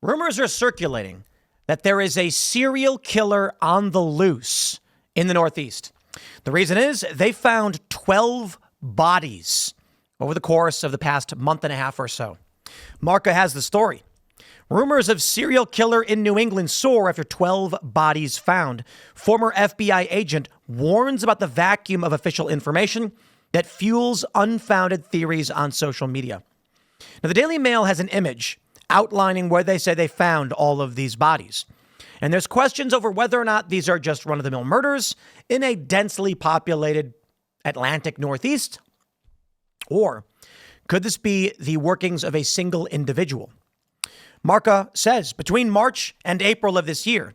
Rumors are circulating that there is a serial killer on the loose in the Northeast. The reason is they found 12 bodies over the course of the past month and a half or so. Marca has the story. Rumors of serial killer in New England soar after 12 bodies found. Former FBI agent warns about the vacuum of official information that fuels unfounded theories on social media. Now, the Daily Mail has an image outlining where they say they found all of these bodies. And there's questions over whether or not these are just run-of-the-mill murders in a densely populated Atlantic Northeast, or could this be the workings of a single individual? Marca says between March and April of this year,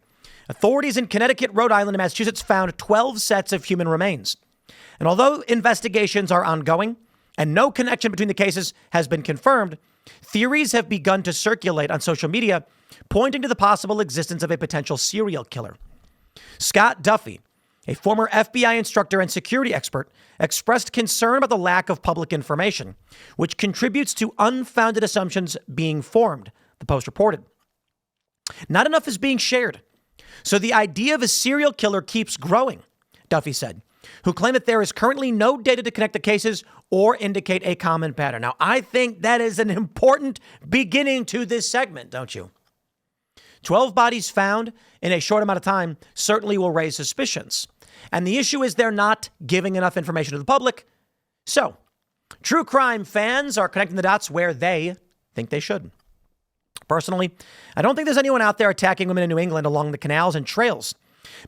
authorities in Connecticut, Rhode Island, and Massachusetts found 12 sets of human remains. And although investigations are ongoing and no connection between the cases has been confirmed, theories have begun to circulate on social media, pointing to the possible existence of a potential serial killer. Scott Duffy, a former FBI instructor and security expert, expressed concern about the lack of public information, which contributes to unfounded assumptions being formed, the Post reported. Not enough is being shared. So the idea of a serial killer keeps growing, Duffy said, who claimed that there is currently no data to connect the cases or indicate a common pattern. Now, I think that is an important beginning to this segment, don't you? 12 bodies found in a short amount of time certainly will raise suspicions. And the issue is they're not giving enough information to the public. So, true crime fans are connecting the dots where they think they should. Personally, I don't think there's anyone out there attacking women in New England along the canals and trails.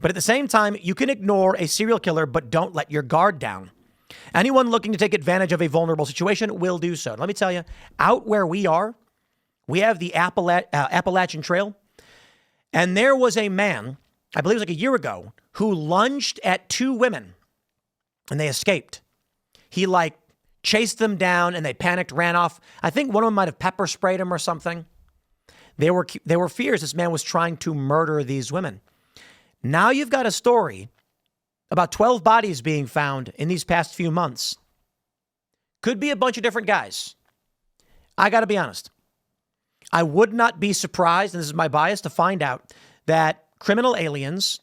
But at the same time, you can ignore a serial killer, but don't let your guard down. Anyone looking to take advantage of a vulnerable situation will do so. Let me tell you, out where we are, we have the Appalachian Trail. And there was a man, I believe it was like a year ago, who lunged at two women and they escaped. He chased them down and they panicked, ran off. I think one of them might have pepper sprayed him or something. There were fears this man was trying to murder these women. Now you've got a story about 12 bodies being found in these past few months. Could be a bunch of different guys. I got to be honest. I would not be surprised, and this is my bias, to find out that criminal aliens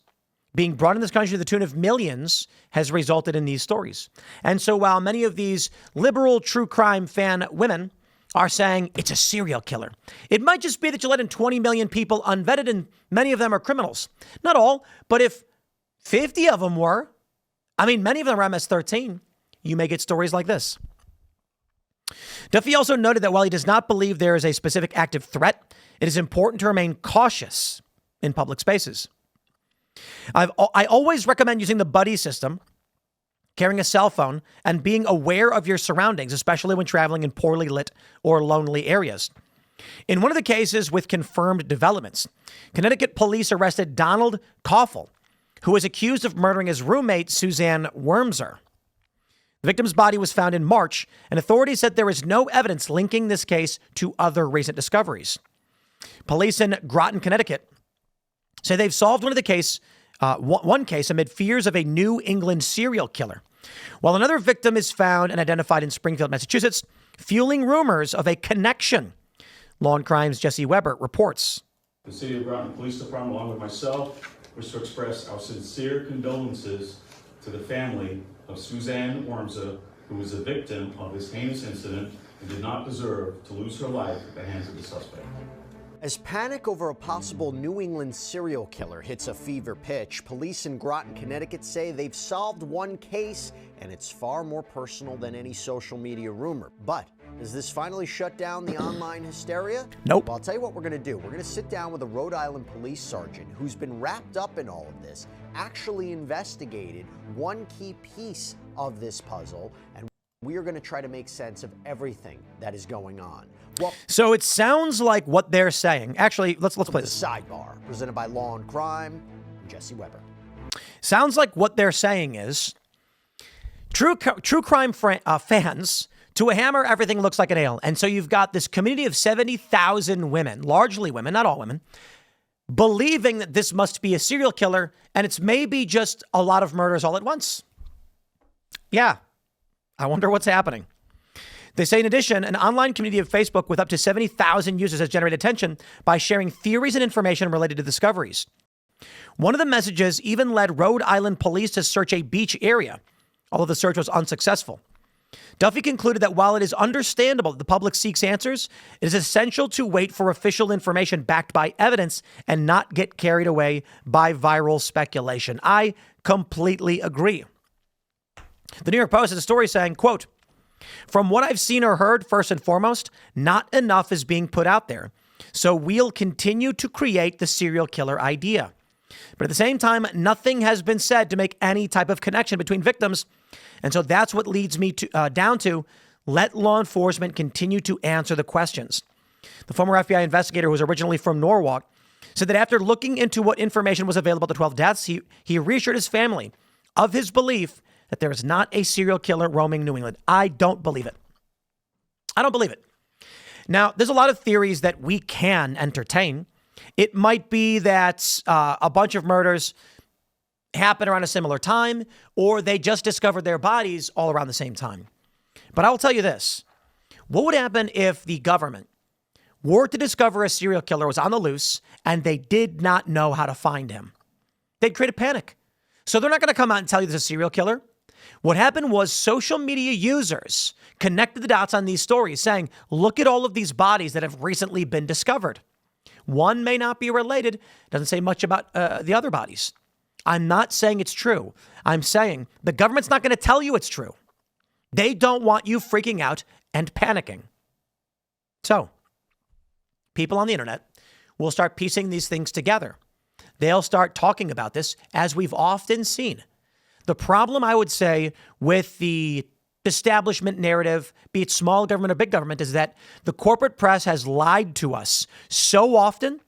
being brought in this country to the tune of millions has resulted in these stories. And so while many of these liberal true crime fan women are saying it's a serial killer, it might just be that you let in 20 million people unvetted and many of them are criminals. Not all, but if 50 of them were, many of them are MS-13, you may get stories like this. Duffy also noted that while he does not believe there is a specific active threat, it is important to remain cautious in public spaces. I always recommend using the buddy system, carrying a cell phone, and being aware of your surroundings, especially when traveling in poorly lit or lonely areas. In one of the cases with confirmed developments, Connecticut police arrested Donald Koffel, who was accused of murdering his roommate, Suzanne Wormser. The victim's body was found in March, and authorities said there is no evidence linking this case to other recent discoveries. Police in Groton, Connecticut, say they've solved one case amid fears of a New England serial killer, while another victim is found and identified in Springfield, Massachusetts, fueling rumors of a connection. Law and Crime's Jesse Weber reports. The City of Groton Police Department, along with myself, wish to express our sincere condolences to the family of Suzanne Wormser, who was a victim of this heinous incident and did not deserve to lose her life at the hands of the suspect. As panic over a possible New England serial killer hits a fever pitch, police in Groton, Connecticut say they've solved one case, and it's far more personal than any social media rumor. But does this finally shut down the online hysteria? Nope. Well, I'll tell you what we're going to do. We're going to sit down with a Rhode Island police sergeant who's been wrapped up in all of this, actually investigated one key piece of this puzzle, and we are going to try to make sense of everything that is going on. Well, so it sounds like what they're saying. Actually, let's play this. The sidebar, presented by Law and Crime, Jesse Weber. Sounds like what they're saying is true crime fans, to a hammer, everything looks like a nail. And so you've got this community of 70,000 women, largely women, not all women, believing that this must be a serial killer, and it's maybe just a lot of murders all at once. Yeah, I wonder what's happening. They say, in addition, an online community of Facebook with up to 70,000 users has generated attention by sharing theories and information related to discoveries. One of the messages even led Rhode Island police to search a beach area, although the search was unsuccessful. Duffy concluded that while it is understandable that the public seeks answers, it is essential to wait for official information backed by evidence and not get carried away by viral speculation. I completely agree. The New York Post has a story saying, quote, "From what I've seen or heard, first and foremost, not enough is being put out there. So we'll continue to create the serial killer idea. But at the same time, nothing has been said to make any type of connection between victims. And so that's what leads me to down to let law enforcement continue to answer the questions." The former FBI investigator, who was originally from Norwalk, said that after looking into what information was available about the 12 deaths, he reassured his family of his belief that there is not a serial killer roaming New England. I don't believe it. I don't believe it. Now, there's a lot of theories that we can entertain. It might be that a bunch of murders happen around a similar time, or they just discovered their bodies all around the same time. But I will tell you this. What would happen if the government were to discover a serial killer was on the loose and they did not know how to find him? They'd create a panic. So they're not going to come out and tell you there's a serial killer. What happened was social media users connected the dots on these stories saying, look at all of these bodies that have recently been discovered. One may not be related. Doesn't say much about the other bodies. I'm not saying it's true. I'm saying the government's not going to tell you it's true. They don't want you freaking out and panicking. So people on the internet will start piecing these things together. They'll start talking about this, as we've often seen. The problem, I would say, with the establishment narrative, be it small government or big government, is that the corporate press has lied to us so often.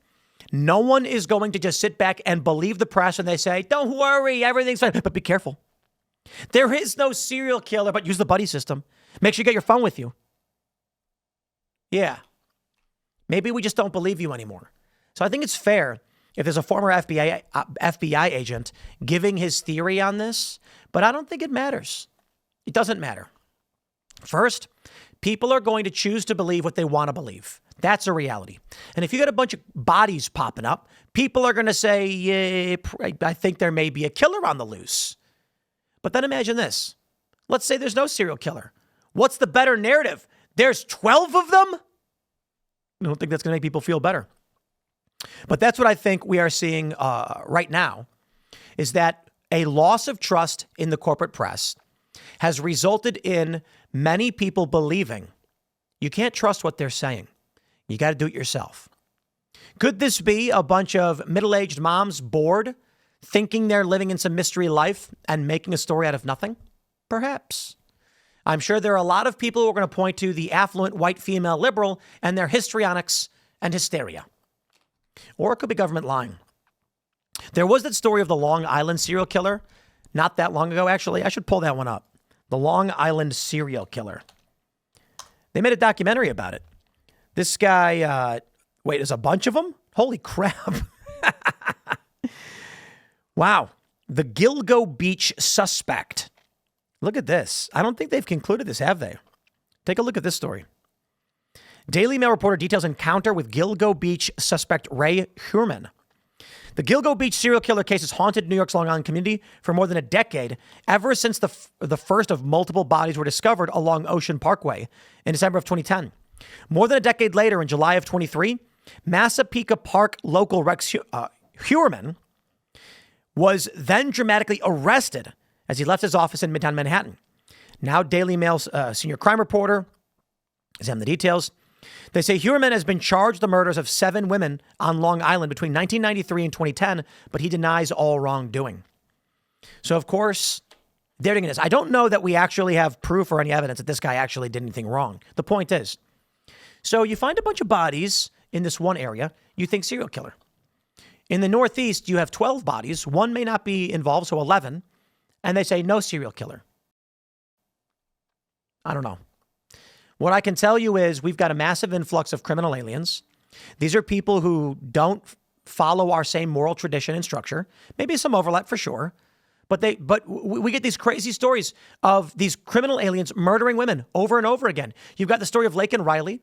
No one is going to just sit back and believe the press when they say, don't worry, everything's fine. But be careful. There is no serial killer, but use the buddy system. Make sure you get your phone with you. Yeah. Maybe we just don't believe you anymore. So I think it's fair if there's a former FBI agent giving his theory on this, but I don't think it matters. It doesn't matter. First, people are going to choose to believe what they want to believe. That's a reality. And if you got a bunch of bodies popping up, people are going to say, yeah, I think there may be a killer on the loose. But then imagine this. Let's say there's no serial killer. What's the better narrative? There's 12 of them? I don't think that's going to make people feel better. But that's what I think we are seeing right now, is that a loss of trust in the corporate press has resulted in many people believing you can't trust what they're saying. You got to do it yourself. Could this be a bunch of middle-aged moms bored, thinking they're living in some mystery life and making a story out of nothing? Perhaps. I'm sure there are a lot of people who are going to point to the affluent white female liberal and their histrionics and hysteria. Or it could be government lying. There was that story of the Long Island serial killer not that long ago, actually. I should pull that one up. The Long Island serial killer. They made a documentary about it. This guy, wait, there's a bunch of them? Holy crap. Wow. The Gilgo Beach suspect. Look at this. I don't think they've concluded this, have they? Take a look at this story. Daily Mail reporter details encounter with Gilgo Beach suspect Ray Hurman. The Gilgo Beach serial killer case has haunted New York's Long Island community for more than a decade, ever since the first of multiple bodies were discovered along Ocean Parkway in December of 2010. More than a decade later, in July of 23, Massapequa Park local Rex Hurman was then dramatically arrested as he left his office in Midtown Manhattan. Now Daily Mail's senior crime reporter examined the details. They say Hurman has been charged with the murders of 7 women on Long Island between 1993 and 2010, but he denies all wrongdoing. So, of course, there it is. I don't know that we actually have proof or any evidence that this guy actually did anything wrong. The point is, so you find a bunch of bodies in this one area, you think serial killer. In the Northeast, you have 12 bodies. One may not be involved, so 11. And they say no serial killer. I don't know. What I can tell you is we've got a massive influx of criminal aliens. These are people who don't follow our same moral tradition and structure. Maybe some overlap for sure. But we get these crazy stories of these criminal aliens murdering women over and over again. You've got the story of Laken Riley.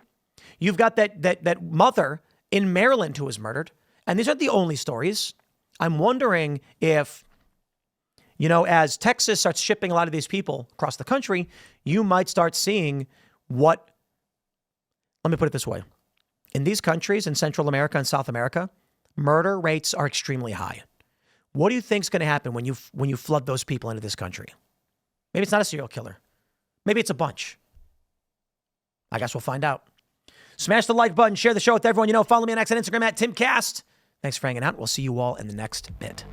You've got that mother in Maryland who was murdered. And these aren't the only stories. I'm wondering if, as Texas starts shipping a lot of these people across the country, you might start seeing let me put it this way. In these countries, in Central America and South America, murder rates are extremely high. What do you think is going to happen when you flood those people into this country? Maybe it's not a serial killer. Maybe it's a bunch. I guess we'll find out. Smash the like button, share the show with everyone you know. Follow me on X and Instagram at Timcast. Thanks for hanging out. We'll see you all in the next bit.